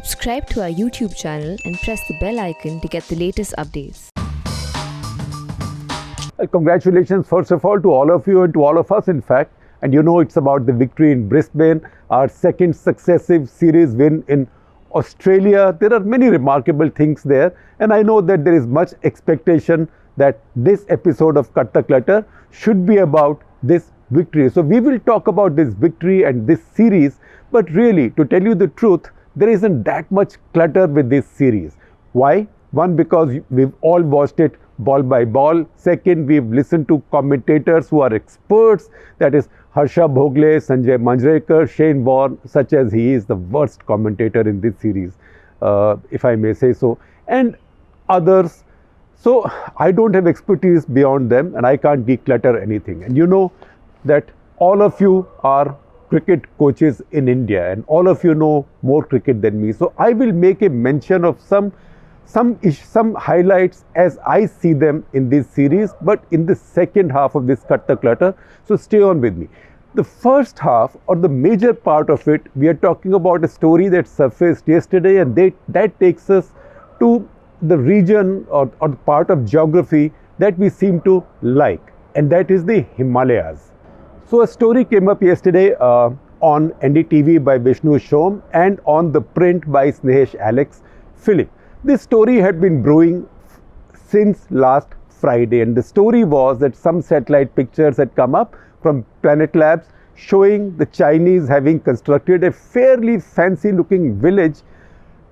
Subscribe to our YouTube channel and press the bell icon to get the latest updates. Congratulations, first of all, to all of you and to all of us, in fact. And you know, it's about the victory in Brisbane, our second successive series win in Australia. There are many remarkable things there. And I know that there is much expectation that this episode of Cut the Clutter should be about this victory. So we will talk about this victory and this series. But really, to tell you the truth, there isn't that much clutter with this series. Why? One, because we've all watched it ball by ball. Second, we've listened to commentators who are experts, that is Harsha Bhogle, Sanjay Manjrekar, Shane Warne, such as he is the worst commentator in this series, if I may say so, and others. So I don't have expertise beyond them and I can't declutter anything. And you know that all of you are cricket coaches in India and all of you know more cricket than me. So I will make a mention of some highlights as I see them in this series, but in the second half of this Cut the Clutter. So stay on with me. The first half, or the major part of it, we are talking about a story that surfaced yesterday, and that takes us to the region or part of geography that we seem to like, and that is the Himalayas. So a story came up yesterday on NDTV by Vishnu Shom and on ThePrint by Snehesh Alex Philip. This story had been brewing since last Friday, and the story was that some satellite pictures had come up from Planet Labs showing the Chinese having constructed a fairly fancy looking village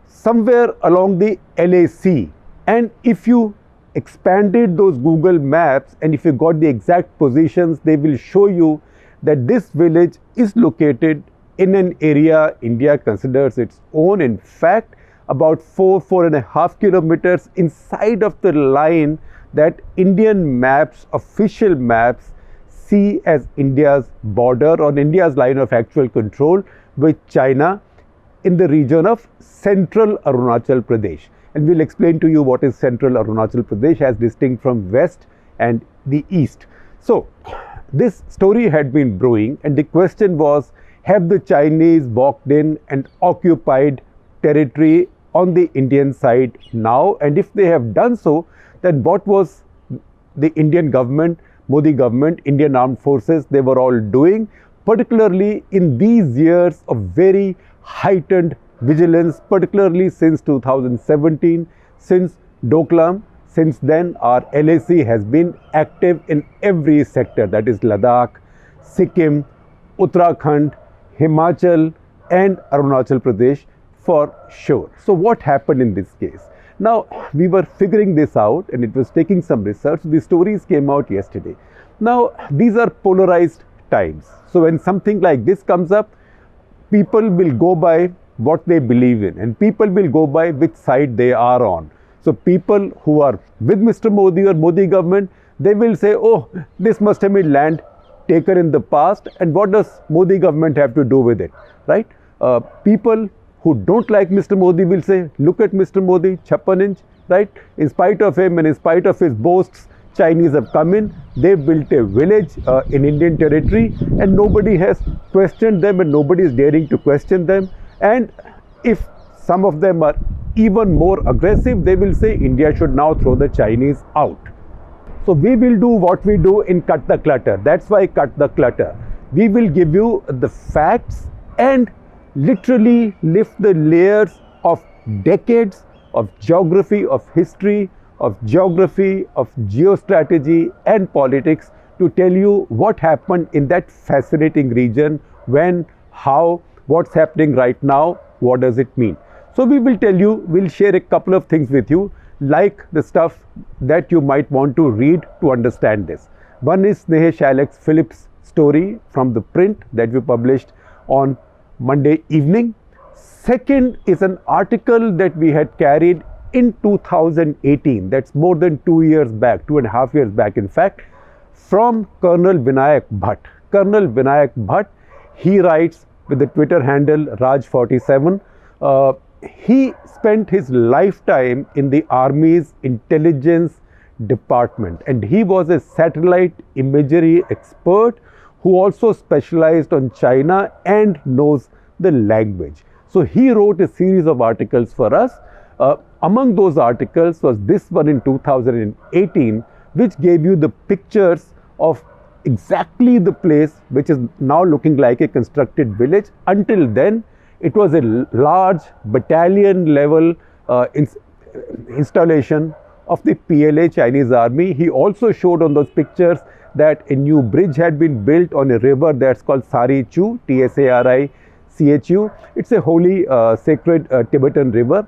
somewhere along the LAC. And if you expanded those Google Maps and if you got the exact positions, they will show you that this village is located in an area India considers its own. In fact, about 4.5 kilometers inside of the line that Indian maps, official maps, see as India's border or India's line of actual control with China in the region of central Arunachal Pradesh. And we'll explain to you what is central Arunachal Pradesh as distinct from west and the east. So this story had been brewing, and the question was, have the Chinese walked in and occupied territory on the Indian side now? And if they have done so, then what was the Indian government, Modi government, Indian armed forces, they were all doing, particularly in these years of very heightened vigilance, particularly since 2017, since Doklam. Since then, our LAC has been active in every sector, that is Ladakh, Sikkim, Uttarakhand, Himachal and Arunachal Pradesh for sure. So what happened in this case? Now, we were figuring this out and it was taking some research. The stories came out yesterday. Now, these are polarized times. So when something like this comes up, people will go by what they believe in and people will go by which side they are on. So people who are with Mr. Modi or Modi government, they will say, oh, this must have been land taken in the past and what does Modi government have to do with it, right? People who don't like Mr. Modi will say, look at Mr. Modi, 56 inch, right? In spite of him and in spite of his boasts, Chinese have come in, they've built a village in Indian territory and nobody has questioned them and nobody is daring to question them. And if some of them are even more aggressive, they will say India should now throw the Chinese out. So we will do what we do in Cut the Clutter. That's why Cut the Clutter. We will give you the facts and literally lift the layers of decades of geography, of history, of geography, of geostrategy and politics to tell you what happened in that fascinating region, when, how, what's happening right now, what does it mean. So we will tell you, we'll share a couple of things with you, like the stuff that you might want to read to understand this. One is Snehesh Alex Philip's story from ThePrint that we published on Monday evening. Second is an article that we had carried in 2018, that's more than 2 years back, 2.5 years back in fact, from Colonel Vinayak Bhatt. Colonel Vinayak Bhatt, he writes with the Twitter handle Raj47, he spent his lifetime in the Army's intelligence department and he was a satellite imagery expert who also specialized on China and knows the language. So he wrote a series of articles for us. Among those articles was this one in 2018, which gave you the pictures of exactly the place which is now looking like a constructed village. Until then, it was a large battalion level installation of the PLA Chinese army. He also showed on those pictures that a new bridge had been built on a river that's called Sari Chu, Tsarichu. It's a holy, sacred Tibetan river.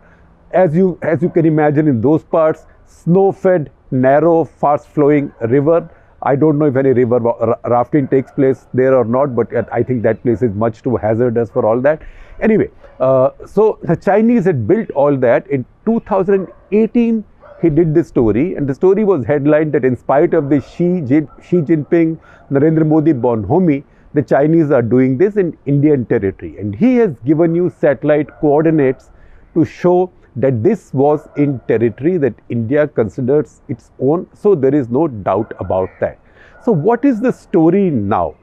As you can imagine, in those parts, snow-fed, narrow, fast-flowing river. I don't know if any river rafting takes place there or not, but I think that place is much too hazardous for all that. Anyway, so the Chinese had built all that. In 2018, he did this story, and the story was headlined that in spite of the Xi Jinping, Narendra Modi bonhomie, the Chinese are doing this in Indian territory. And he has given you satellite coordinates to show that this was in territory that India considers its own. So there is no doubt about that. So what is the story now?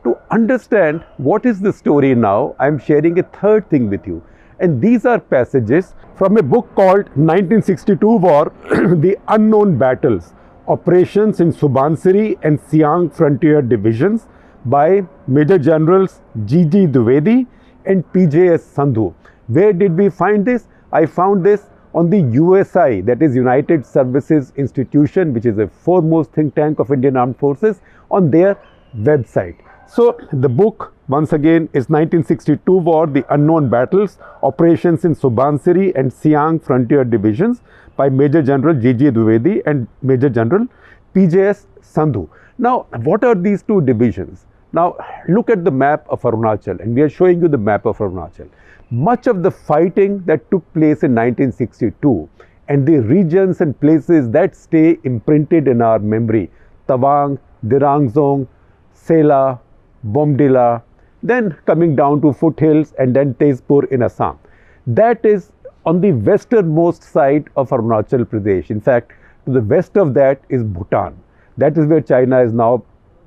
To understand what is the story now, I am sharing a third thing with you. And these are passages from a book called 1962 War, The Unknown Battles, Operations in Subansiri and Siang Frontier Divisions by Major Generals G.G. Dwivedi and P.J.S. Sandhu. Where did we find this? I found this on the USI, that is United Services Institution, which is a foremost think tank of Indian Armed Forces, on their website. So the book, once again, is 1962 War, The Unknown Battles, Operations in Subansiri and Siang Frontier Divisions by Major General G.G. Dwivedi and Major General P.J.S. Sandhu. Now, what are these two divisions? Now, look at the map of Arunachal, and we are showing you the map of Arunachal. Much of the fighting that took place in 1962 and the regions and places that stay imprinted in our memory, Tawang, Dirangzong, Sela, Bomdila, then coming down to foothills and then Tezpur in Assam. That is on the westernmost side of Arunachal Pradesh. In fact, to the west of that is Bhutan. That is where China has now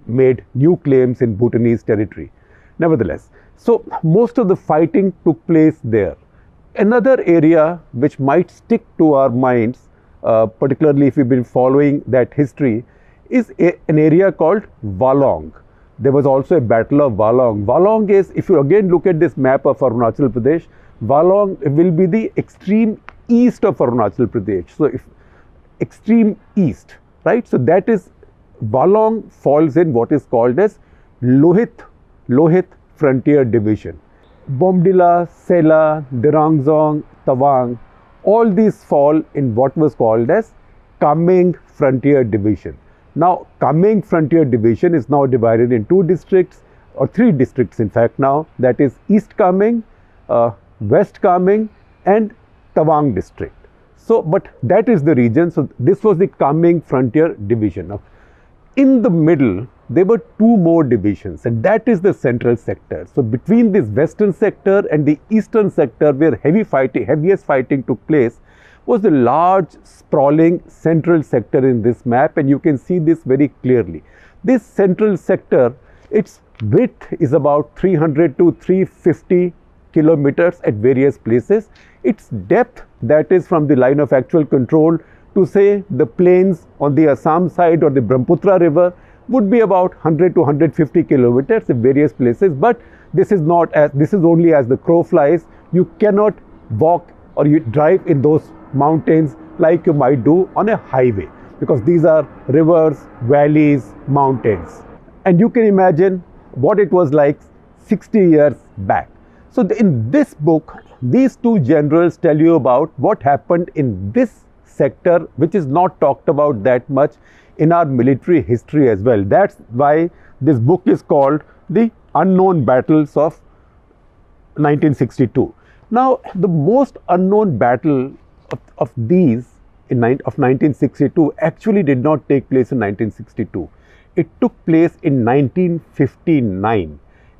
made new claims in Bhutanese territory. Nevertheless, so most of the fighting took place there. Another area which might stick to our minds, particularly if you've been following that history, is an area called Walong. There was also a battle of Walong. Walong is, if you again look at this map of Arunachal Pradesh, Walong will be the extreme east of Arunachal Pradesh. So if extreme east, right? So that is, Walong falls in what is called as Lohit Frontier Division. Bomdila, Sela, Dirangzong, Tawang, all these fall in what was called as Kameng Frontier Division. Now, Kameng Frontier Division is now divided in two districts, or three districts in fact now, that is East Kameng, West Kameng and Tawang district. So, but that is the region. So, this was the Kameng Frontier Division. Now, in the middle, there were two more divisions, and that is the central sector. So, between this western sector and the eastern sector, where heaviest fighting took place, was the large sprawling central sector in this map, and you can see this very clearly. This central sector, its width is about 300 to 350 kilometers at various places. Its depth, that is from the line of actual control to say the plains on the Assam side or the Brahmaputra river, would be about 100 to 150 kilometers in various places. But this is only as the crow flies. You cannot walk or you drive in those mountains like you might do on a highway, because these are rivers, valleys, mountains. And you can imagine what it was like 60 years back. So in this book, these two generals tell you about what happened in this sector, which is not talked about that much in our military history as well. That's why this book is called The Unknown Battles of 1962. Now, the most unknown battle of these of 1962 actually did not take place in 1962. It took place in 1959,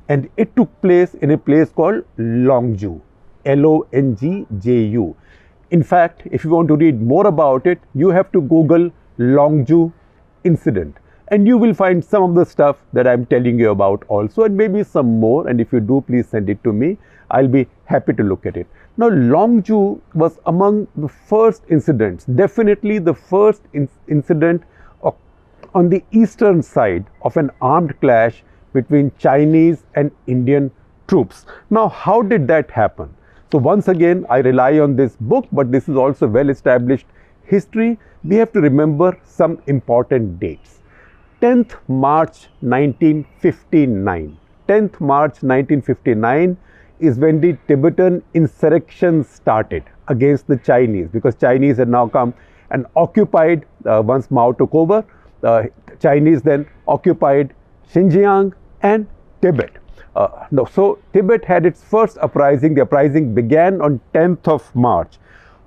and it took place in a place called Longju, Longju. In fact, if you want to read more about it, you have to Google Longju incident. and you will find some of the stuff that I'm telling you about also, and maybe some more. And if you do, please send it to me. I'll be happy to look at it. Now, Longju was among the first incidents, definitely the first incident on the eastern side of an armed clash between Chinese and Indian troops. Now, how did that happen? So once again, I rely on this book, but this is also well-established history. We have to remember some important dates. 10th March 1959. 10th March 1959 is when the Tibetan insurrection started against the Chinese, because Chinese had now come and occupied, once Mao took over, Chinese then occupied Xinjiang and Tibet. So Tibet had its first uprising. The uprising began on 10th of March.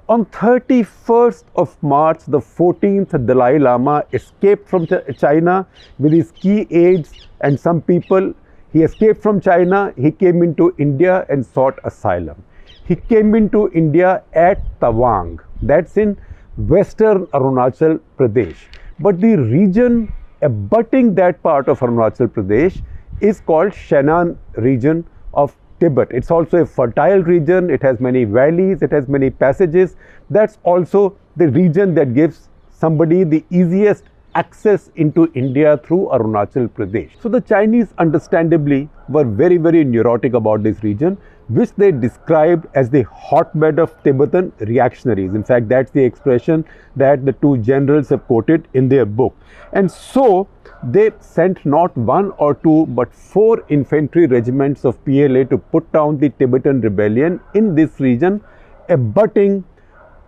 On 31st of March, the 14th Dalai Lama escaped from China with his key aides and some people. He escaped from China, he came into India and sought asylum. He came into India at Tawang, that's in western Arunachal Pradesh. But the region abutting that part of Arunachal Pradesh is called Shannan region of Tibet. It's also a fertile region, it has many valleys, it has many passages. That's also the region that gives somebody the easiest access into India through Arunachal Pradesh. So the Chinese understandably were very, very neurotic about this region, which they described as the hotbed of Tibetan reactionaries. In fact, that's the expression that the two generals have quoted in their book. And so they sent not one or two but 4 infantry regiments of PLA to put down the Tibetan rebellion in this region abutting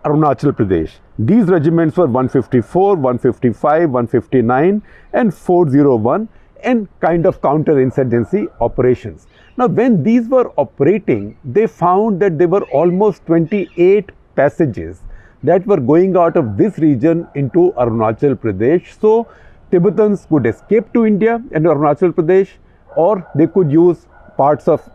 Arunachal Pradesh. These regiments were 154, 155, 159 and 401, and kind of counter-insurgency operations. Now, when these were operating, they found that there were almost 28 passages that were going out of this region into Arunachal Pradesh. So Tibetans could escape to India and Arunachal Pradesh, or they could use parts of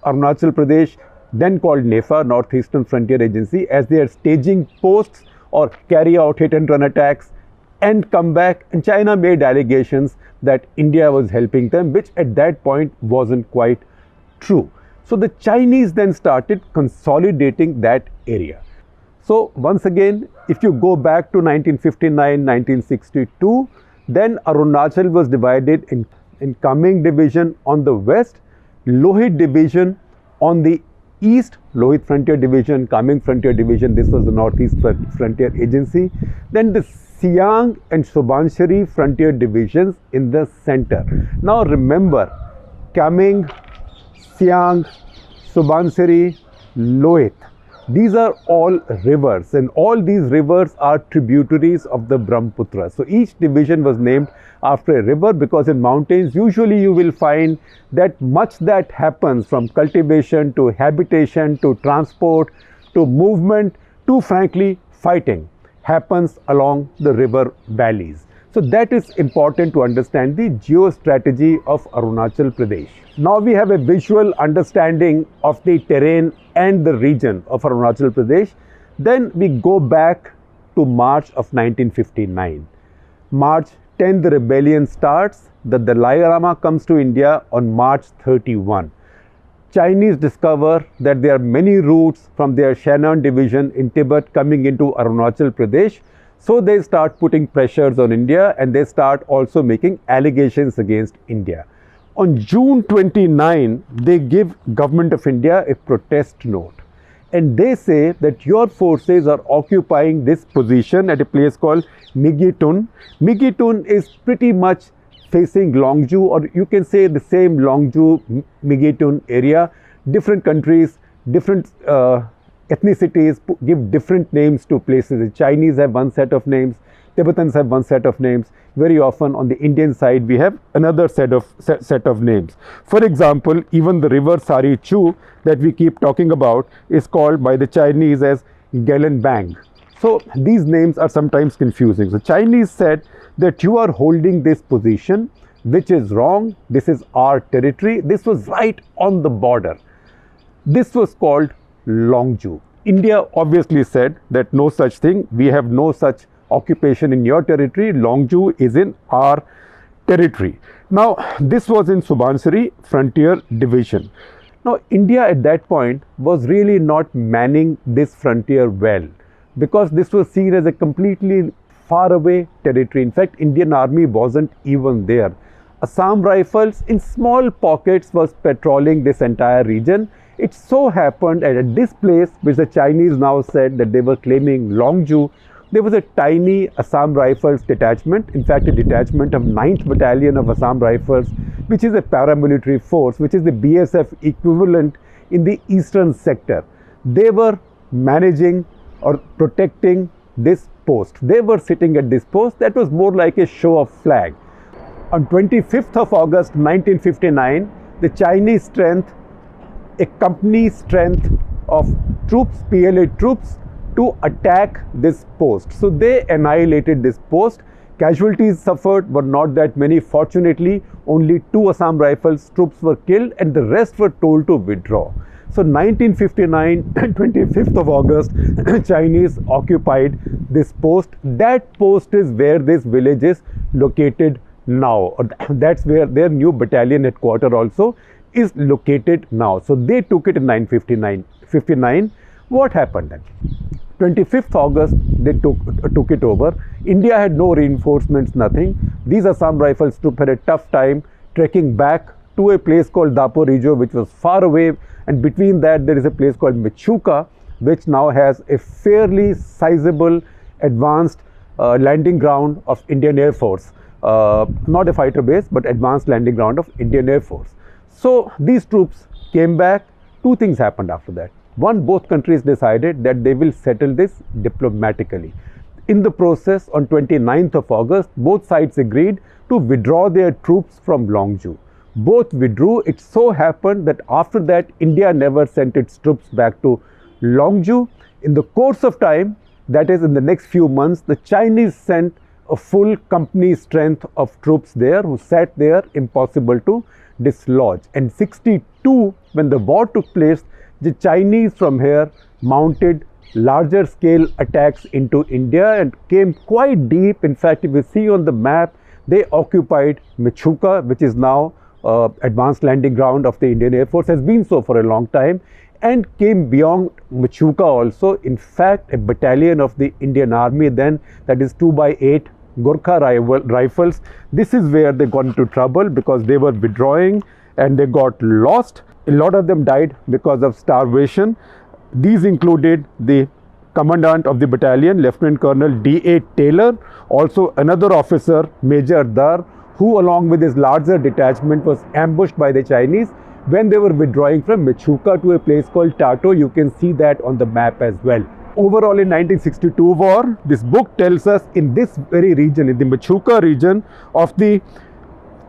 Arunachal Pradesh, then called NEFA, Northeastern Frontier Agency, as their staging posts or carry out hit and run attacks and come back. And China made allegations that India was helping them, which at that point wasn't quite true. So the Chinese then started consolidating that area. So once again, if you go back to 1959, 1962, then Arunachal was divided in Kaming division on the west, Lohit division on the east, Lohit Frontier Division, Kaming Frontier Division, this was the Northeast Frontier Agency. Then the Siang and Subanshiri Frontier Divisions in the center. Now remember, Kaming, Siang, Subansiri, Lohit, these are all rivers, and all these rivers are tributaries of the Brahmaputra. So each division was named after a river, because in mountains usually you will find that much that happens, from cultivation to habitation to transport to movement to frankly fighting, happens along the river valleys. So that is important to understand the geostrategy of Arunachal Pradesh. Now we have a visual understanding of the terrain and the region of Arunachal Pradesh. Then we go back to March of 1959. March 10, the rebellion starts. The Dalai Lama comes to India on March 31. Chinese discover that there are many routes from their Shannan division in Tibet coming into Arunachal Pradesh. So they start putting pressures on India, and they start also making allegations against India. On June 29, they give Government of India a protest note, and they say that your forces are occupying this position at a place called Migitun. Migitun is pretty much facing Longju, or you can say the same Longju Migitun area. Different countries, different ethnicities give different names to places. The Chinese have one set of names, Tibetans have one set of names. Very often on the Indian side we have another set of names. For example, even the river Sari Chu that we keep talking about is called by the Chinese as Gelänbang. So these names are sometimes confusing. The Chinese said that you are holding this position, which is wrong. This is our territory. This was right on the border. This was called Longju. India obviously said that no such thing. We have no such occupation in your territory. Longju is in our territory. Now, this was in Subansiri Frontier Division. Now, India at that point was really not manning this frontier well, because this was seen as a completely far away territory. In fact, Indian Army wasn't even there. Assam Rifles in small pockets was patrolling this entire region. It so happened that at this place, which the Chinese now said that they were claiming Longju, there was a tiny Assam Rifles detachment, in fact a detachment of 9th Battalion of Assam Rifles, which is a paramilitary force, which is the BSF equivalent in the eastern sector. They were managing or protecting this post. They were sitting at this post. That was more like a show of flag. On 25th of August 1959, the Chinese strength, a company strength of troops, PLA troops, to attack this post. So they annihilated this post. Casualties suffered, but not that many. Fortunately, only 2 Assam Rifles troops were killed and the rest were told to withdraw. So 1959, 25th of August, Chinese occupied this post. That post is where this village is located now. That's where their new battalion headquarters also is located now. So they took it in 1959. What happened then? 25th August, they took it over. India had no reinforcements, nothing. These Assam Rifles troops had a tough time trekking back to a place called Daporijo, which was far away, and between that there is a place called Michuka, which now has a fairly sizable advanced landing ground of Indian Air Force. Not a fighter base, but advanced landing ground of Indian Air Force. So these troops came back. 2 things happened after that. One, both countries decided that they will settle this diplomatically. In the process, on 29th of August, both sides agreed to withdraw their troops from Longju. Both withdrew. It so happened that after that, India never sent its troops back to Longju. In the course of time, that is in the next few months, the Chinese sent a full company strength of troops there who sat there, impossible to dislodge. And 62, when the war took place, the Chinese from here mounted larger scale attacks into India and came quite deep. In fact, if you see on the map, they occupied Michuka, which is now advanced landing ground of the Indian Air Force, has been so for a long time, and came beyond Michuka also. In fact, a battalion of the Indian Army then, that is 2x8 Gurkha rifles, this is where they got into trouble because they were withdrawing and they got lost. A lot of them died because of starvation. These included the commandant of the battalion, Lieutenant Colonel D.A. Taylor, also another officer, Major Dar, who along with his larger detachment was ambushed by the Chinese when they were withdrawing from Michuka to a place called Tato. You can see that on the map as well. Overall, in 1962 war, this book tells us in this very region, in the Michuka region, of the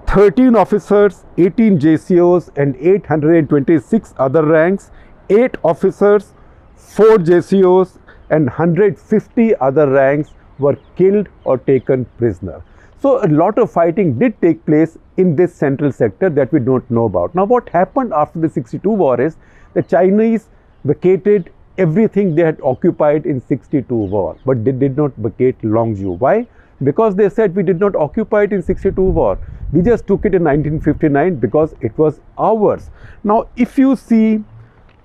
13 officers, 18 JCOs and 826 other ranks, 8 officers, 4 JCOs and 150 other ranks were killed or taken prisoner. So a lot of fighting did take place in this central sector that we don't know about. Now what happened after the 62 war is the Chinese vacated everything they had occupied in 62 war, but they did not vacate Longju. Why? Because they said we did not occupy it in 62 war. We just took it in 1959 because it was ours. Now if you see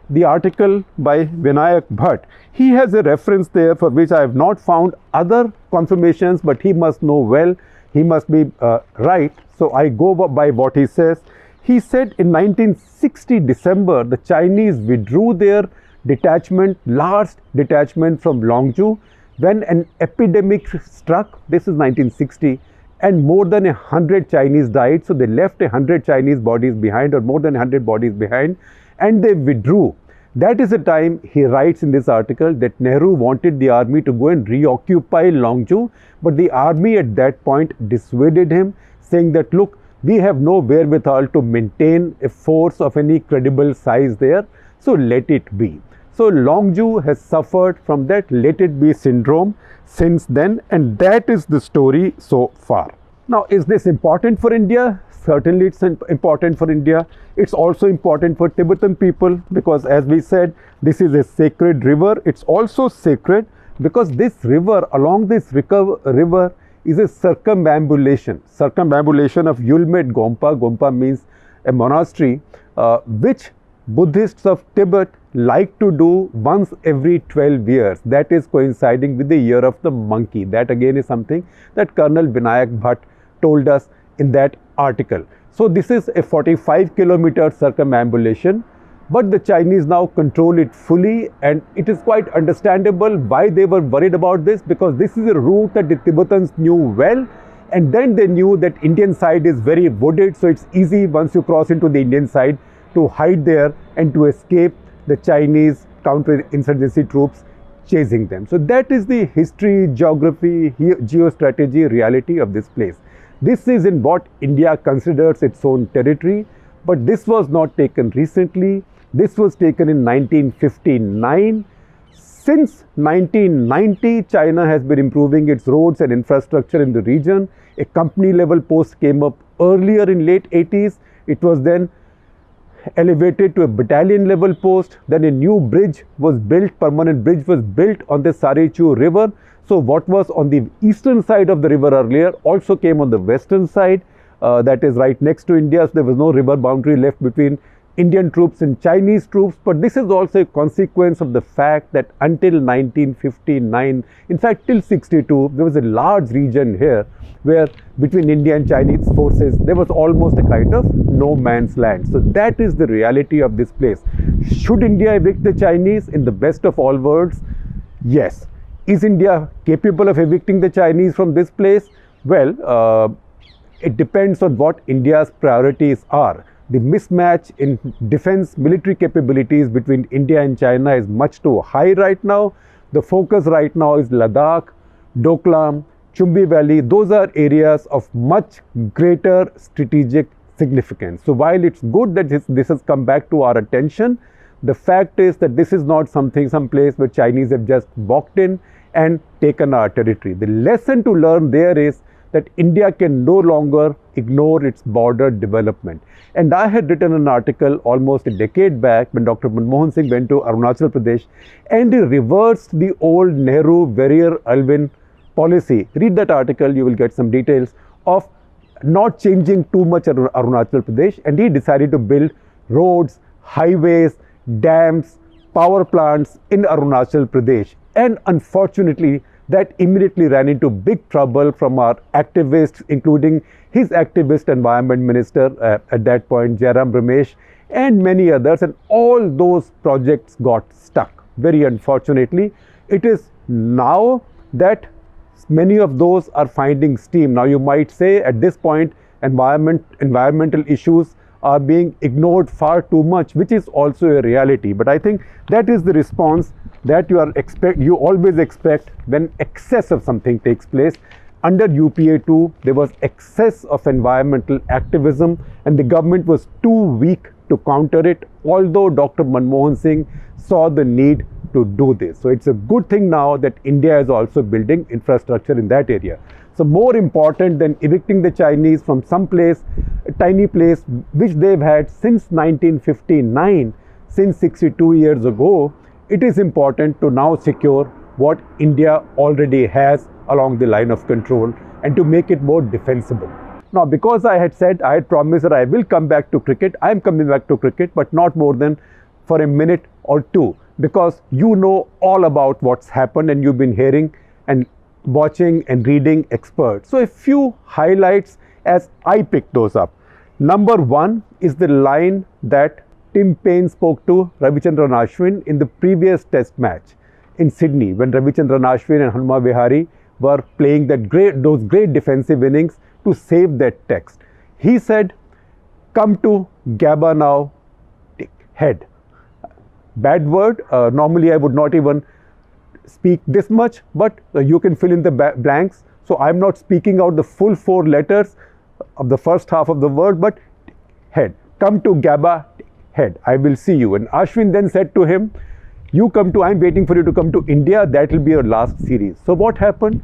the article by Vinayak Bhatt, he has a reference there for which I have not found other confirmations, but he must know well, he must be right. So I go by what he says. He said in 1960 December, the Chinese withdrew their detachment, large detachment from Longju when an epidemic struck. This is 1960, and more than 100 Chinese died. So they left 100 Chinese bodies behind, or more than 100 bodies behind, and they withdrew. That is the time he writes in this article that Nehru wanted the army to go and reoccupy Longju, but the army at that point dissuaded him, saying that look, we have no wherewithal to maintain a force of any credible size there, so let it be. So Longju has suffered from that let it be syndrome since then, and that is the story so far. Now, is this important for India? Certainly it's important for India. It's also important for Tibetan people because, as we said, this is a sacred river. It's also sacred because this river, along this river, is a circumambulation of Yulmet Gompa. Gompa means a monastery, which Buddhists of Tibet like to do once every 12 years. That is coinciding with the year of the monkey. That again is something that Colonel Vinayak Bhatt told us in that article. So this is a 45-kilometer circumambulation, but the Chinese now control it fully, and it is quite understandable why they were worried about this, because this is a route that the Tibetans knew well, and then they knew that Indian side is very wooded, so it's easy once you cross into the Indian side to hide there and to escape the Chinese counter-insurgency troops chasing them. So that is the history, geography, geostrategy, reality of this place. This is in what India considers its own territory, but this was not taken recently. This was taken in 1959. Since 1990, China has been improving its roads and infrastructure in the region. A company level post came up earlier in late 80s. It was then elevated to a battalion level post. Then a new bridge was built, permanent bridge was built on the Sarichu river. So what was on the eastern side of the river earlier also came on the western side, that is right next to India. So there was no river boundary left between Indian troops and Chinese troops. But this is also a consequence of the fact that until 1959, in fact till 62, there was a large region here where between India and Chinese forces, there was almost a kind of no man's land. So that is the reality of this place. Should India evict the Chinese? In the best of all worlds, yes. Is India capable of evicting the Chinese from this place? Well, it depends on what India's priorities are. The mismatch in defense military capabilities between India and China is much too high right now. The focus right now is Ladakh, Doklam, Chumbi Valley. Those are areas of much greater strategic significance. So while it's good that this has come back to our attention, the fact is that this is not some place where Chinese have just walked in and taken our territory. The lesson to learn there is that India can no longer ignore its border development. And I had written an article almost a decade back when Dr. Manmohan Singh went to Arunachal Pradesh and he reversed the old Nehru-Warrior-Alvin policy. Read that article, you will get some details of not changing too much Arunachal Pradesh, and he decided to build roads, highways, dams, power plants in Arunachal Pradesh. And unfortunately, that immediately ran into big trouble from our activists, including his activist environment minister at that point, Jairam Ramesh, and many others. And all those projects got stuck. Very unfortunately, it is now that many of those are finding steam. Now you might say at this point, environmental issues are being ignored far too much, which is also a reality. But I think that is the response that you always expect when excess of something takes place. Under UPA2, there was excess of environmental activism and the government was too weak to counter it, although Dr. Manmohan Singh saw the need to do this. So it's a good thing now that India is also building infrastructure in that area. So more important than evicting the Chinese from some place, a tiny place which they've had since 1959, since 62 years ago, it is important to now secure what India already has along the line of control and to make it more defensible. Now, because I had promised that I will come back to cricket, I am coming back to cricket, but not more than for a minute or two, because you know all about what's happened and you've been hearing and watching and reading experts. So a few highlights as I picked those up. Number one is the line that Tim Paine spoke to Ravichandran Ashwin in the previous test match in Sydney, when Ravichandran Ashwin and Hanuma Vihari were playing those great defensive innings to save that text. He said, "Come to Gabba now, head." Bad word. Normally I would not even speak this much, but you can fill in the blanks. So I'm not speaking out the full 4 letters of the first half of the word, but head. Come to Gabba, head. I will see you. And Ashwin then said to him, I'm waiting for you to come to India. That will be your last series. So what happened?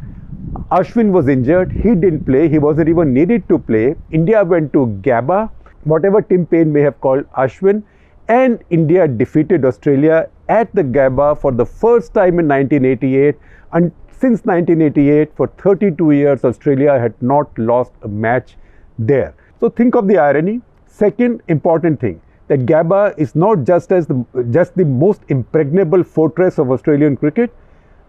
Ashwin was injured. He didn't play. He wasn't even needed to play. India went to Gabba, whatever Tim Paine may have called Ashwin, and India defeated Australia at the Gabba for the first time in 1988, and since 1988 for 32 years Australia had not lost a match there. So think of the irony. Second important thing, that Gabba is not just the most impregnable fortress of Australian cricket.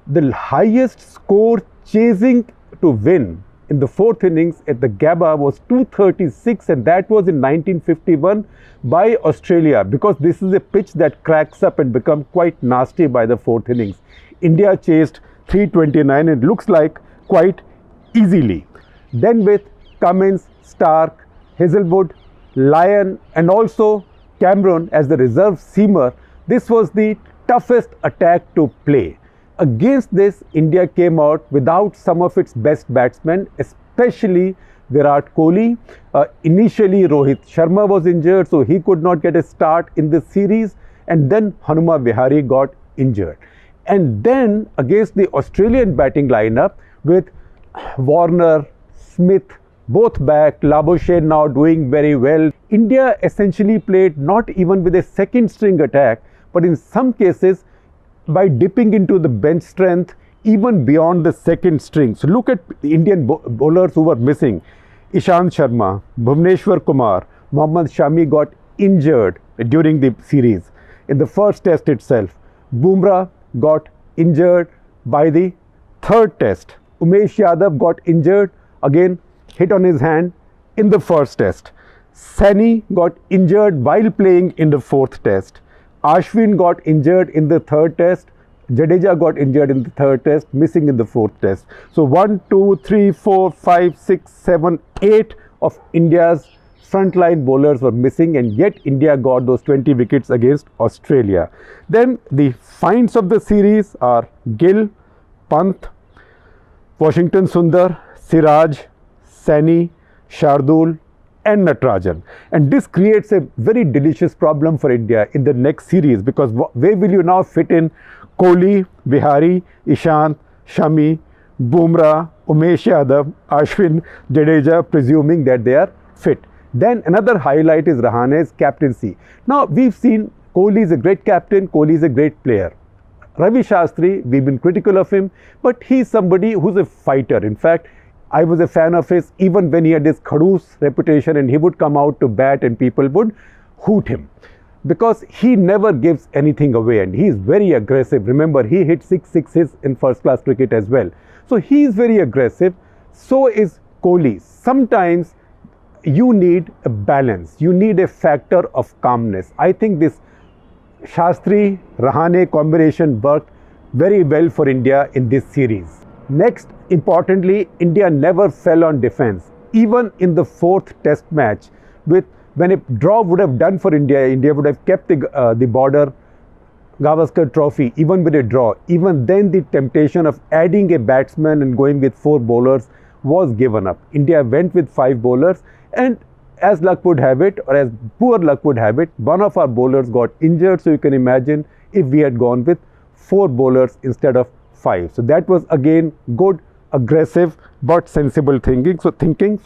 The highest score chasing to win in the fourth innings at the Gabba was 236, and that was in 1951 by Australia, because this is a pitch that cracks up and becomes quite nasty by the fourth innings. India chased 329 and looks like quite easily. Then with Cummins, Stark, Hazelwood, Lyon and also Cameron as the reserve seamer, this was the toughest attack to play. Against this, India came out without some of its best batsmen, especially Virat Kohli. Initially, Rohit Sharma was injured, so he could not get a start in the series, and then Hanuma Vihari got injured. And then against the Australian batting lineup with Warner, Smith, both back, Labuschagne now doing very well, India essentially played not even with a second string attack, but in some cases by dipping into the bench strength even beyond the second string. So look at the Indian bowlers who were missing. Ishant Sharma, Bhuvneshwar Kumar, Mohammad Shami got injured during the series. In the first test itself, Bumrah got injured by the third test. Umesh Yadav got injured, again hit on his hand in the first test. Saini got injured while playing in the fourth test. Ashwin got injured in the third test. Jadeja got injured in the third test, missing in the fourth test. So 1, 2, 3, 4, 5, 6, 7, 8 of India's frontline bowlers were missing, and yet India got those 20 wickets against Australia. Then the finds of the series are Gill, Pant, Washington Sundar, Siraj, Saini, Shardul and Natarajan. And this creates a very delicious problem for India in the next series, because where will you now fit in Kohli, Vihari, Ishant, Shami, Bumrah, Umesh Yadav, Ashwin, Jadeja, presuming that they are fit. Then another highlight is Rahane's captaincy. Now we've seen Kohli is a great captain, Kohli is a great player. Ravi Shastri, we've been critical of him, but he's somebody who's a fighter. In fact, I was a fan of his even when he had this Khadoos reputation and he would come out to bat and people would hoot him, because he never gives anything away and he is very aggressive. Remember, he hit 6 sixes in first class cricket as well. So he is very aggressive. So is Kohli. Sometimes you need a balance. You need a factor of calmness. I think this Shastri-Rahane combination worked very well for India in this series. Next, importantly, India never fell on defense. Even in the fourth test match, when a draw would have done for India, India would have kept the border Gavaskar trophy even with a draw. Even then the temptation of adding a batsman and going with 4 bowlers was given up. India went with 5 bowlers, and as luck would have it, or as poor luck would have it, one of our bowlers got injured. So you can imagine if we had gone with 4 bowlers instead of 5. So that was again good, aggressive but sensible thinking. So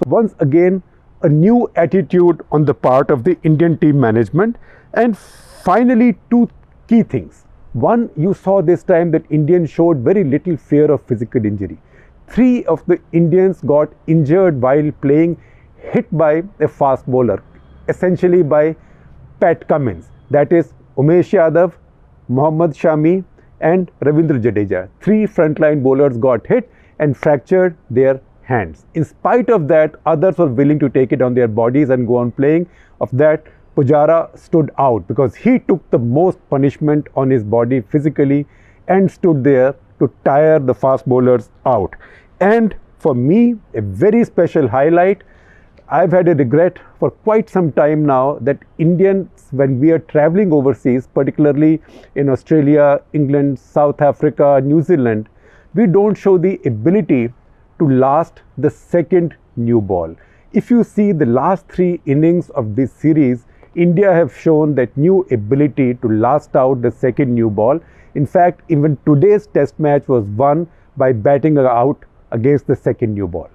once again a new attitude on the part of the Indian team management. And finally, 2 key things. One, you saw this time that Indians showed very little fear of physical injury. 3 of the Indians got injured while playing, hit by a fast bowler, essentially by Pat Cummins. That is Umesh Yadav, Mohammad Shami and Ravindra Jadeja. 3 frontline bowlers got hit and fractured their hands. In spite of that, others were willing to take it on their bodies and go on playing. Of that, Pujara stood out because he took the most punishment on his body physically and stood there to tire the fast bowlers out. And for me, a very special highlight, I've had a regret for quite some time now that Indians, when we are traveling overseas, particularly in Australia, England, South Africa, New Zealand, we don't show the ability to last the second new ball. If you see the last 3 innings of this series, India have shown that new ability to last out the second new ball. In fact, even today's test match was won by batting out against the second new ball.